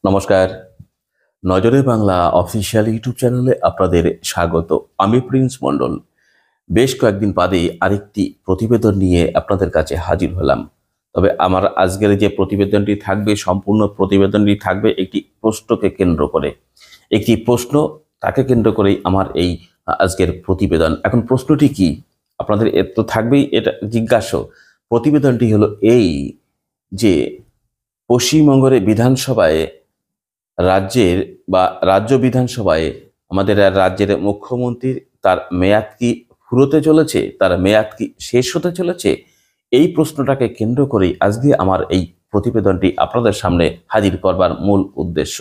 নমস্কার। নজরে Bangla official YouTube চ্যানেলে আপনাদের স্বাগত। আমি প্রিন্স মণ্ডল। বেশ কয়েকদিন বাদে আরেকটি প্রতিবেদন নিয়ে আপনাদের কাছে হাজির হলাম। তবে আমার আজকের যে প্রতিবেদনটি থাকবে, সম্পূর্ণ প্রতিবেদনটি থাকবে একটি প্রশ্নকে কেন্দ্র করে। একটি প্রশ্ন, তাকে কেন্দ্র করেই আমার এই আজকের প্রতিবেদন। এখন প্রশ্নটি কি আপনাদের তো থাকবেই, এটা জিজ্ঞাস্য। প্রতিবেদনটি হলো এই যে পশ্চিমবঙ্গের বিধানসভায় রাজ্যের বা রাজ্য বিধানসভায় আমাদের রাজ্যের মুখ্যমন্ত্রীর তার মেয়াদ কি ফুরোতে চলেছে, তার মেয়াদ কি শেষ হতে চলেছে? এই প্রশ্নটাকে কেন্দ্র করেই আজকে আমার এই প্রতিবেদনটি আপনাদের সামনে হাজির করবার মূল উদ্দেশ্য।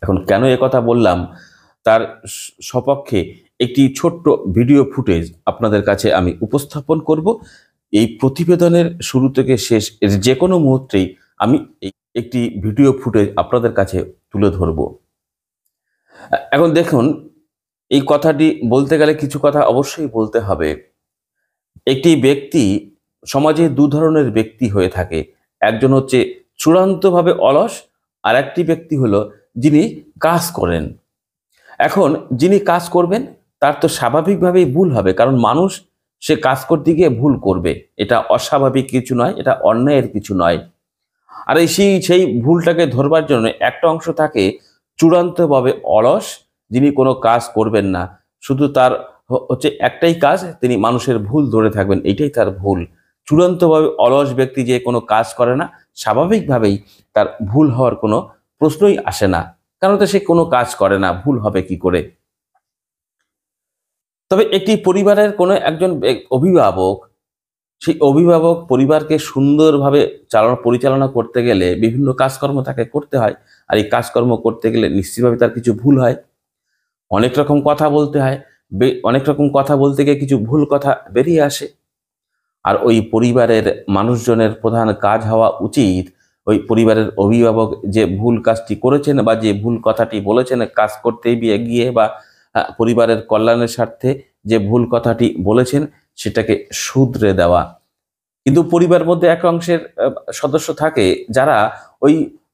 এখন কেন কথা বললাম, তার সপক্ষে একটি ছোট্ট ভিডিও ফুটেজ আপনাদের কাছে আমি উপস্থাপন করব। এই প্রতিবেদনের শুরু থেকে শেষ যে কোনো মুহূর্তেই আমি একটি ভিডিও ফুটেজ আপনাদের কাছে তুলে ধরব। এখন দেখুন, এই কথাটি বলতে গেলে কিছু কথা অবশ্যই বলতে হবে। একটি ব্যক্তি, সমাজে দু ধরনের ব্যক্তি হয়ে থাকে। একজন হচ্ছে চূড়ান্তভাবে অলস, আর একটি ব্যক্তি হলো যিনি কাজ করেন। এখন যিনি কাজ করবেন তার তো স্বাভাবিকভাবেই ভুল হবে, কারণ মানুষ সে কাজ করতে গিয়ে ভুল করবে। এটা অস্বাভাবিক কিছু নয়, এটা অন্যায়ের কিছু নয়। আর সেই ভুলটাকে ধরবার জন্য একটা অংশ থাকে চূড়ান্তভাবে অলস, যিনি কোনো কাজ করবেন না, শুধু তার হচ্ছে একটাই কাজ, তিনি মানুষের ভুল ধরে থাকবেন, এইটাই তার ভুল। চূড়ান্তভাবে অলস ব্যক্তি যে কোনো কাজ করে না, স্বাভাবিকভাবেই তার ভুল হওয়ার কোনো প্রশ্নই আসে না, কারণ তো সে কোনো কাজ করে না, ভুল হবে কি করে? তবে একটি পরিবারের কোনো একজন অভিভাবক, সেই অভিভাবক পরিবারকে সুন্দরভাবে পরিচালনা করতে গেলে বিভিন্ন কাজকর্ম তাকে করতে হয়। আর এই কাজকর্ম করতে গেলে নিশ্চিতভাবে তার কিছু ভুল হয়, অনেক রকম কথা বলতে হয়, অনেক রকম কথা বলতে গিয়ে কিছু ভুল কথা বেরিয়ে আসে। আর ওই পরিবারের মানুষজনের প্রধান কাজ হওয়া উচিত, ওই পরিবারের অভিভাবক যে ভুল কাজটি করেছেন বা যে ভুল কথাটি বলেছেন কাজ করতে গিয়ে বা পরিবারের কল্যাণের স্বার্থে যে ভুল কথাটি বলেছেন সেটাকে শুধরে দেওয়া। কিন্তু পরিবারের মধ্যে এক অংশের সদস্য থাকে যারা ওই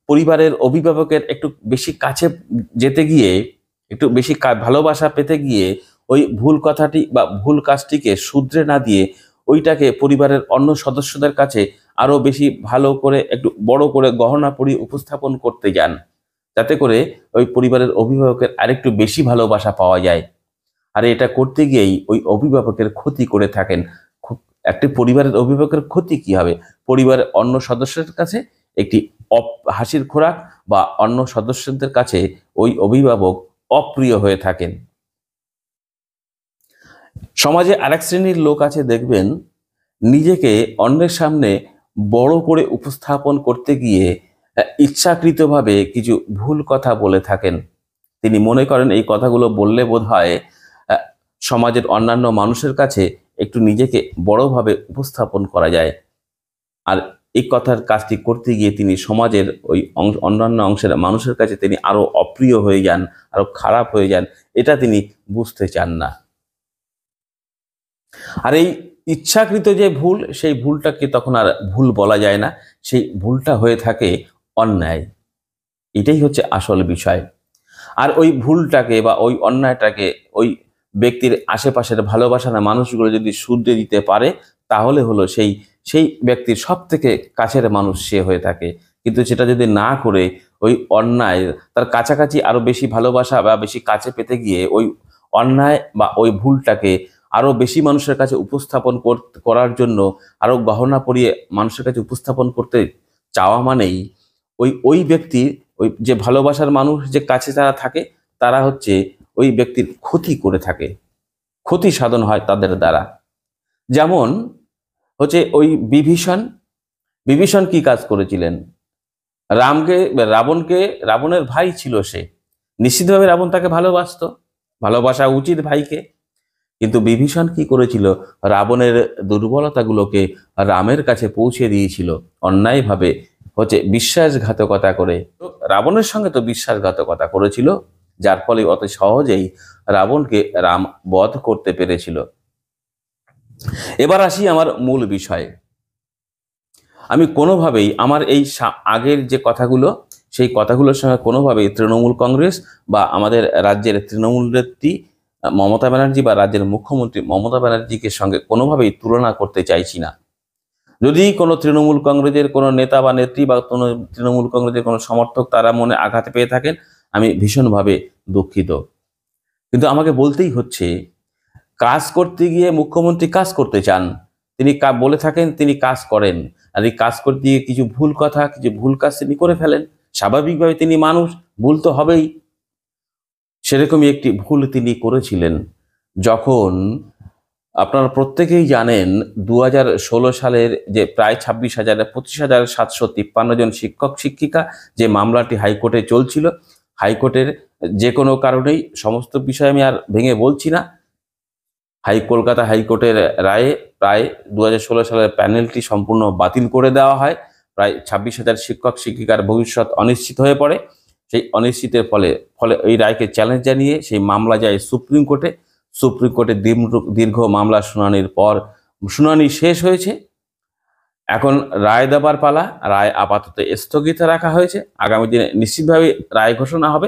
পরিবারের অভিভাবকের একটু বেশি কাছে যেতে গিয়ে, একটু বেশি ভালোবাসা পেতে গিয়ে ওই ভুল কথাটি বা ভুল কাজটিকে শুধরে না দিয়ে ওইটাকে পরিবারের অন্য সদস্যদের কাছে আরো বেশি ভালো করে, একটু বড় করে গহনা পড়ি উপস্থাপন করতে যান, যাতে করে ওই পরিবারের অভিভাবকের আরেকটু বেশি ভালোবাসা পাওয়া যায়। আর এটা করতে গিয়েই ওই অভিভাবকের ক্ষতি করে থাকেন। একটি পরিবারের অভিভাবকের ক্ষতি কি হবে? পরিবারের অন্য সদস্যদের কাছে একটি হাসির খোরাক, বা অন্য সদস্যদের কাছে ওই অভিভাবক অপ্রিয় হয়ে থাকেন। সমাজে আরেক শ্রেণীর লোক আছে, দেখবেন নিজেকে অন্যের সামনে বড় করে উপস্থাপন করতে গিয়ে ইচ্ছাকৃতভাবে কিছু ভুল কথা বলে থাকেন। তিনি মনে করেন এই কথাগুলো বললে বোধহয় সমাজের অন্যান্য মানুষের কাছে একটু নিজেকে বড়ভাবে উপস্থাপন করা যায়। আর এই কথার কাজটি করতে গিয়ে তিনি সমাজের ওই অন্যান্য অংশের মানুষের কাছে তিনি আরো অপ্রিয় হয়ে যান, আরো খারাপ হয়ে যান। এটা তিনি বুঝতে চান না। আর এই ইচ্ছাকৃত যে ভুল, সেই ভুলটাকে তখন আর ভুল বলা যায় না, সেই ভুলটা হয়ে থাকে অন্যায়। এটাই হচ্ছে আসল বিষয়। আর ওই ভুলটাকে বা ওই অন্যায়টাকে ওই ব্যক্তির আশেপাশের ভালোবাসার মানুষগুলো যদি শুধরে দিতে পারে, তাহলে হলো সেই ব্যক্তির সব থেকে কাছের মানুষ সে হয়ে থাকে। কিন্তু সেটা যদি না করে ওই অন্যায়, তার কাছাকাছি আরো বেশি ভালোবাসা বা বেশি কাছে পেতে গিয়ে ওই অন্যায় বা ওই ভুলটাকে আরো বেশি মানুষের কাছে উপস্থাপন করার জন্য আরো গহনা পরিয়ে মানুষের কাছে উপস্থাপন করতে চাওয়া মানেই ওই ব্যক্তি, ওই যে ভালোবাসার মানুষ যে কাছে যারা থাকে, তারা হচ্ছে ওই ব্যক্তির ক্ষতি করে থাকে, ক্ষতি সাধন হয় তাদের দ্বারা। যেমন হচ্ছে ওই বিভীষণ কি কাজ করেছিলেন? রাবণের ভাই ছিল সে, নিশ্চিতভাবে রাবণ তাকে ভালোবাসা উচিত ভাইকে। কিন্তু বিভীষণ কি করেছিল? রাবণের দুর্বলতাগুলোকে রামের কাছে পৌঁছে দিয়েছিল অন্যায়ভাবে, হচ্ছে বিশ্বাসঘাতকতা করে। রাবণের সঙ্গে তো বিশ্বাসঘাতকতা করেছিল, যার ফলে অত সহজেই রাবণকে রাম বধ করতে পেরেছিল। এবার আসি আমার মূল বিষয়ে। আমি কোনোভাবেই আমার এই আগের যে কথাগুলো, সেই কথাগুলোর সঙ্গে কোনোভাবেই তৃণমূল কংগ্রেস বা আমাদের রাজ্যের তৃণমূল নেত্রী মমতা ব্যানার্জি বা রাজ্যের মুখ্যমন্ত্রী মমতা ব্যানার্জিকে সঙ্গে কোনোভাবেই তুলনা করতে চাইছি না। যদি কোনো তৃণমূল কংগ্রেসের কোনো নেতা বা নেত্রী বা কোনো তৃণমূল কংগ্রেসের কোনো সমর্থক তারা মনে আঘাত পেয়ে থাকেন, আমি ভীষণভাবে দুঃখিত। কিন্তু আমাকে বলতেই হচ্ছে, কাজ করতে গিয়ে মুখ্যমন্ত্রী কাজ করতে চান, তিনি বলে থাকেন তিনি কাজ করেন, আর এই কাজ করতে গিয়ে কিছু ভুল কথা, কিছু ভুল কাজ তিনি করে ফেলেন। স্বাভাবিকভাবে তিনি মানুষ, ভুল তো হবেই। সেরকমই একটি ভুল তিনি করেছিলেন যখন, আপনারা প্রত্যেকেই জানেন, 2016 সালের যে প্রায় 25,753 জন শিক্ষক শিক্ষিকা যে মামলাটি হাইকোর্টে চলছিল, হাইকোর্টের যে কোনো কারণেই, সমস্ত বিষয় আমি আর ভেঙে বলছি না, কলকাতা হাইকোর্টের রায়ে প্রায় 2016 সালের প্যানেলটি সম্পূর্ণ বাতিল করে দেওয়া হয়। প্রায় 26,000 শিক্ষক শিক্ষিকার ভবিষ্যৎ অনিশ্চিত হয়ে পড়ে। সেই অনিশ্চিতের ফলে এই রায়কে চ্যালেঞ্জ জানিয়ে সেই মামলা যায় সুপ্রিম কোর্টে। সুপ্রিম কোর্টে দীর্ঘ মামলা শুনানির পর শুনানি শেষ হয়েছে। এখন রায় দেবার পালা। রায় আপাতত স্থগিত রাখা হয়েছে। আগামী দিনে নিশ্চিতভাবে রায় ঘোষণা হবে।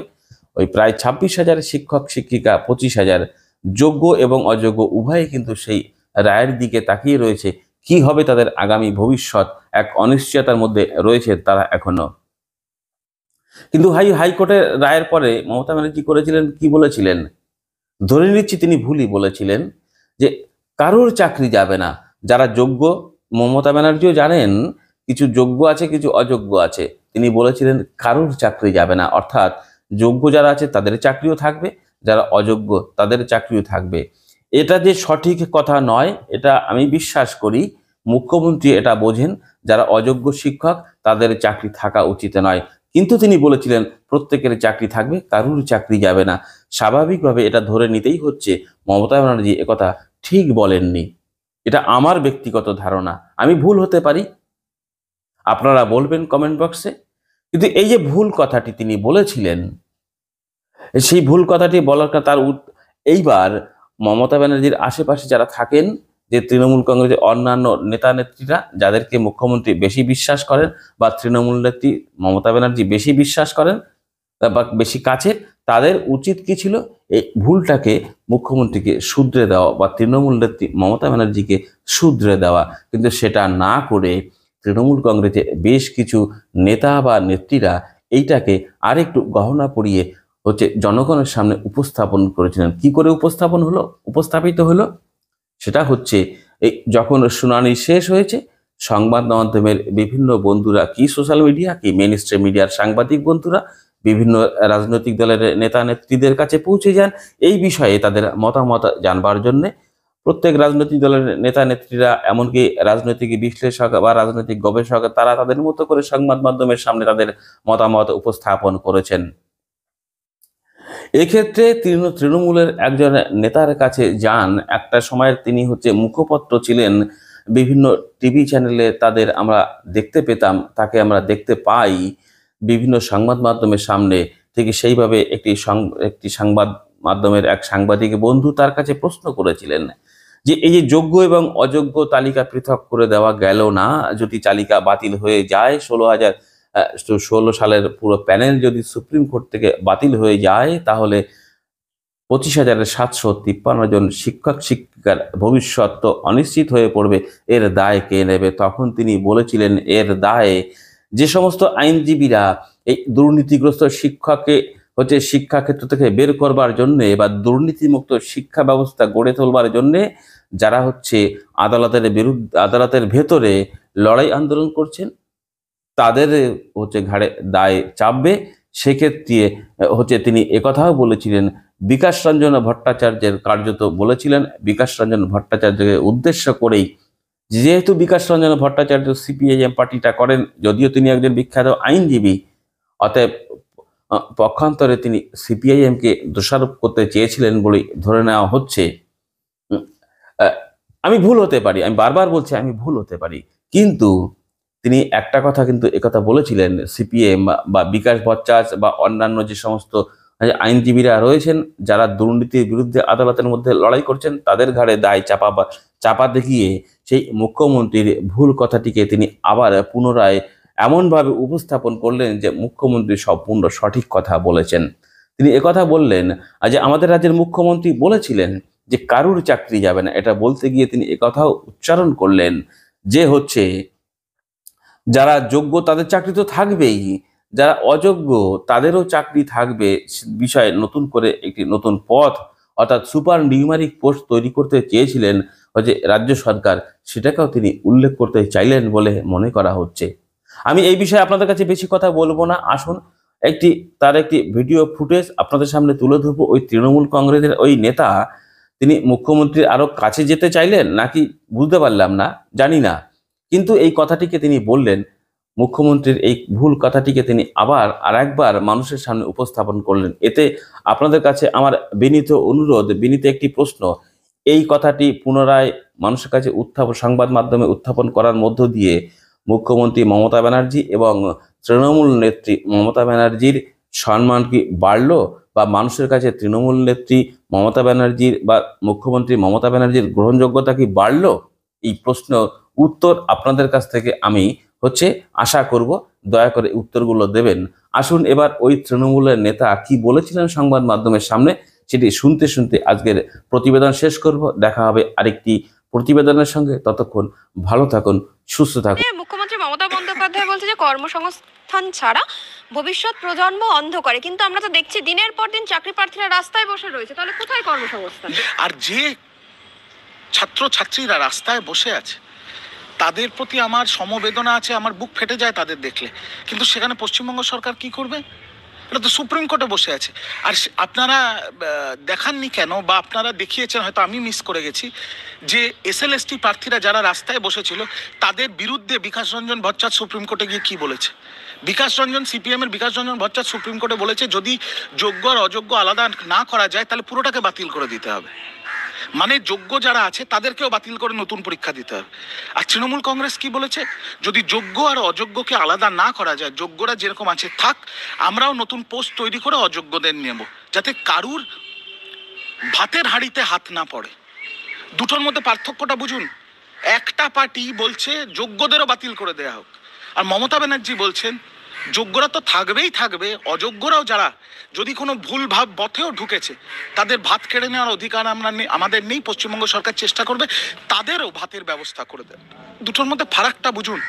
ওই প্রায় 26,000 শিক্ষক শিক্ষিকা, 25,000 যোগ্য এবং অযোগ্য উভয়ই কিন্তু সেই রায়ের দিকে তাকিয়ে রয়েছে। কি হবে তাদের আগামী ভবিষ্যৎ, এক অনিশ্চয়তার মধ্যে রয়েছে তারা এখনো। কিন্তু হাইকোর্টের রায়ের পরে মমতা ব্যানার্জি করেছিলেন, কি বলেছিলেন? ধরে নিচ্ছি তিনি ভুলই বলেছিলেন যে কারোর চাকরি যাবে না, যারা যোগ্য। মমতা ব্যানার্জিও জানেন কিছু যোগ্য আছে, কিছু অযোগ্য আছে। তিনি বলেছিলেন কারোর চাকরি যাবে না, অর্থাৎ যোগ্য যারা আছে তাদের চাকরিও থাকবে, যারা অযোগ্য তাদের চাকরিও থাকবে। এটা যে সঠিক কথা নয়, এটা আমি বিশ্বাস করি মুখ্যমন্ত্রী এটা বোঝেন, যারা অযোগ্য শিক্ষক তাদের চাকরি থাকা উচিত নয়। কিন্তু তিনি বলেছিলেন প্রত্যেকের চাকরি থাকবে, কারুর চাকরি যাবে না। স্বাভাবিকভাবে এটা ধরে নিতেই হচ্ছে মমতা ব্যানার্জি একথা ঠিক বলেননি। এটা আমার ব্যক্তিগত ধারণা, আমি ভুল হতে পারি, আপনারা বলবেন কমেন্ট বক্সে। কিন্তু এই যে ভুল কথাটি তিনি বলেছিলেন, সেই ভুল কথাটি বলার এইবার মমতা ব্যানার্জির আশেপাশে যারা থাকেন, যে তৃণমূল কংগ্রেসের অন্যান্য নেতা নেত্রীরা যাদেরকে মুখ্যমন্ত্রী বেশি বিশ্বাস করেন বা তৃণমূল নেত্রী মমতা ব্যানার্জি বেশি বিশ্বাস করেন বা বেশি কাছের, তাদের উচিত কি ছিল? এই ভুলটাকে মুখ্যমন্ত্রীকে শুধরে দেওয়া বা তৃণমূল নেত্রী মমতা ব্যানার্জিকে শুধরে দেওয়া। কিন্তু সেটা না করে তৃণমূল কংগ্রেসের বেশ কিছু নেতা বা নেত্রীরা এইটাকে আরেকটু গহনা পরিয়ে জনগণের সামনে উপস্থাপন করেছিলেন। কি করে উপস্থাপিত হলো? সেটা হচ্ছে, এই যখন শুনানি শেষ হয়েছে, সংবাদ মাধ্যমের বিভিন্ন বন্ধুরা, কি সোশ্যাল মিডিয়া, কি মেইন স্ট্রিম মিডিয়ার সাংবাদিক বন্ধুরা বিভিন্ন রাজনৈতিক দলের নেতা নেত্রীদের কাছে পৌঁছে যান এই বিষয়ে তাদের মতামত জানবার জন্য। প্রত্যেক রাজনৈতিক দলের নেতা নেত্রীরা, এমনকি রাজনৈতিক বিশ্লেষক বা রাজনৈতিক গবেষক, তারা তাদের মতো করে সংবাদ মাধ্যমের সামনে তাদের মতামত উপস্থাপন করেছেন। এক্ষেত্রে তৃণমূলের একজন নেতার কাছে যান, একটা সময়ের তিনি মুখপত্র ছিলেন, বিভিন্ন টিভি চ্যানেলে তাদের আমরা দেখতে পেতাম, তাকে আমরা দেখতে পাই বিভিন্ন সংবাদ মাধ্যমের সামনে। ঠিক সেইভাবে একটি সংবাদ মাধ্যমের এক সাংবাদিক বন্ধু তার কাছে প্রশ্ন করেছিলেন যে এই যে যোগ্য এবং অযোগ্য তালিকা পৃথক করে দেওয়া গেল না, যদি তালিকা বাতিল হয়ে যায়, 16 সালের পুরো প্যানেল যদি সুপ্রিম কোর্ট থেকে বাতিল হয়ে যায়, তাহলে 25,753 জন শিক্ষক শিক্ষিকার ভবিষ্যৎ তো অনিশ্চিত হয়ে পড়বে। এর দায় কে নেবে? তখন তিনি বলেছিলেন, এর দায় যে সমস্ত আইনজীবীরা এই দুর্নীতিগ্রস্ত শিক্ষাকে শিক্ষাক্ষেত্র থেকে বের করবার জন্যে বা দুর্নীতিমুক্ত শিক্ষা ব্যবস্থা গড়ে তোলবার জন্যে যারা আদালতের ভেতরে লড়াই আন্দোলন করছেন, তাদের ঘাড়ে দায় চাপবে। সেক্ষেত্রে তিনি একথাও বলেছিলেন, বিকাশ রঞ্জন ভট্টাচার্যের কার্যত বলেছিলেন, বিকাশ রঞ্জন ভট্টাচার্যকে উদ্দেশ্য করেই, যেহেতু বিকাশ রঞ্জন ভট্টাচার্য সিপিআইএম পার্টিটা করেন, যদিও তিনি একজন বিখ্যাত আইনজীবী, অতএব পক্ষান্তরে তিনি সিপিআইএমকে দোষারোপ করতে চেয়েছিলেন বলেই ধরে নেওয়া হচ্ছে। আমি ভুল হতে পারি, আমি বারবার বলছি আমি ভুল হতে পারি, কিন্তু তিনি একটা কথা কিন্তু একথা বলেছিলেন, সিপিএম বা বিকাশ ভট্টাচার্য বা অন্যান্য যে সমস্ত আইনজীবীরা রয়েছেন যারা দুর্নীতির বিরুদ্ধে আদালতের মধ্যে লড়াই করছেন, তাদের ঘাড়ে দায় চাপা দেখিয়ে সেই মুখ্যমন্ত্রীর ভুল কথাটিকে তিনি আবার পুনরায় এমনভাবে উপস্থাপন করলেন যে মুখ্যমন্ত্রী সম্পূর্ণ সঠিক কথা বলেছেন। তিনি একথা বললেন যে আমাদের রাজ্যের মুখ্যমন্ত্রী বলেছিলেন যে কারুর চাকরি যাবে না। এটা বলতে গিয়ে তিনি একথাও উচ্চারণ করলেন যে হচ্ছে যারা যোগ্য তাদের চাকরি তো থাকবেই, যারা অযোগ্য তাদেরও চাকরি থাকবে। বিষয়ে নতুন করে একটি নতুন পথ অর্থাৎ সুপার নিউমারিক পোস্ট তৈরি করতে চেয়েছিলেন যে রাজ্য সরকার, সেটাকেও তিনি উল্লেখ করতে চাইলেন বলে মনে করা হচ্ছে। আমি এই বিষয়ে আপনাদের কাছে বেশি কথা বলবো না, আসুন তার একটি ভিডিও ফুটেজ আপনাদের সামনে তুলে ধরবো। ওই তৃণমূল কংগ্রেসের ওই নেতা তিনি মুখ্যমন্ত্রীর আরো কাছে যেতে চাইলেন নাকি বুঝতে পারলাম না, জানি না, কিন্তু এই কথাটিকে তিনি বললেন। মুখ্যমন্ত্রীর এই ভুল কথাটিকে তিনি আবার আরেকবার মানুষের সামনে উপস্থাপন করলেন। এতে আপনাদের কাছে আমার বিনীত অনুরোধ, বিনীত একটি প্রশ্ন, এই কথাটি পুনরায় মানুষের কাছে সংবাদ মাধ্যমে উত্থাপন করার মধ্য দিয়ে মুখ্যমন্ত্রী মমতা ব্যানার্জি এবং তৃণমূল নেত্রী মমতা ব্যানার্জির সম্মান কি বাড়লো, বা মানুষের কাছে তৃণমূল নেত্রী মমতা ব্যানার্জির বা মুখ্যমন্ত্রী মমতা ব্যানার্জির গ্রহণযোগ্যতা কি বাড়লো? এই প্রশ্ন উত্তর আপনাদের কাছ থেকে আমি আশা করব। দয়া করে উত্তরগুলো দেবেন। আসুন এবার ওই তৃণমূলের নেতা কি বলেছিলেন সংবাদ মাধ্যমের সামনে সেটি শুনতে শুনতে আজকের প্রতিবেদন শেষ করব। দেখা হবে আরেকটি প্রতিবেদনের সঙ্গে। ততক্ষণ ভালো থাকুন, সুস্থ থাকুন। মুখ্যমন্ত্রী মমতা বন্দ্যোপাধ্যায় বলছে যে কর্মসংস্থান ছাড়া ভবিষ্যৎ প্রজন্ম অন্ধকারে, কিন্তু আমরা তো দেখছি দিনের পর দিন চাকরি প্রার্থীরা রাস্তায় বসে রয়েছে, তাহলে কোথায় কর্মসংস্থান? আর যে ছাত্র ছাত্রীরা রাস্তায় বসে আছে তাদের প্রতি আমার সমবেদনা আছে, আমার বুক ফেটে যায় তাদের দেখলে। কিন্তু সেখানে পশ্চিমবঙ্গ সরকার কি করবে? এটা তো সুপ্রিম কোর্টে বসে আছে। আর আপনারা দেখাননি কেন, বা আপনারা দেখিয়েছেন হয়তো আমি মিস করে গেছি, যে SLST প্রার্থীরা যারা রাস্তায় বসেছিল তাদের বিরুদ্ধে বিকাশ রঞ্জন ভট্টাচার্য সুপ্রিম কোর্টে গিয়ে কি বলেছে? বিকাশ রঞ্জন, CPM এর বিকাশ রঞ্জন ভট্টাচার্য সুপ্রিম কোর্টে বলেছে যদি যোগ্য আর অযোগ্য আলাদা না করা যায় তাহলে পুরোটাকে বাতিল করে দিতে হবে। মানে যোগ্য যারা আছে তাদেরকেও বাতিল করে নতুন পরীক্ষা দিতে হবে। আর তৃণমূল কংগ্রেস কি বলেছে? যদি যোগ্য আর অযোগ্যকে আলাদা না করা যায়, যোগ্যরা যেরকম আছে থাক, আমরাও নতুন পোস্ট তৈরি করে অযোগ্যদের নেব, যাতে কারুর ভাতের হাঁড়িতে হাত না পড়ে। দুটোর মধ্যে পার্থক্যটা বুঝুন। একটা পার্টি বলছে যোগ্যদেরও বাতিল করে দেওয়া হোক, আর মমতা ব্যানার্জি বলছেন যোগ্যরা তো থাকবেই থাকবে, অযোগ্যরাও যারা যদি কোনো ভুল ভাব পথেও ঢুকেছে তাদের ভাত কেড়ে নেওয়ার অধিকার আমাদের নেই, পশ্চিমবঙ্গ সরকার চেষ্টা করবে তাদেরও ভাতের ব্যবস্থা করে দেয়। দুটোর মধ্যে ফারাকটা বুঝুন।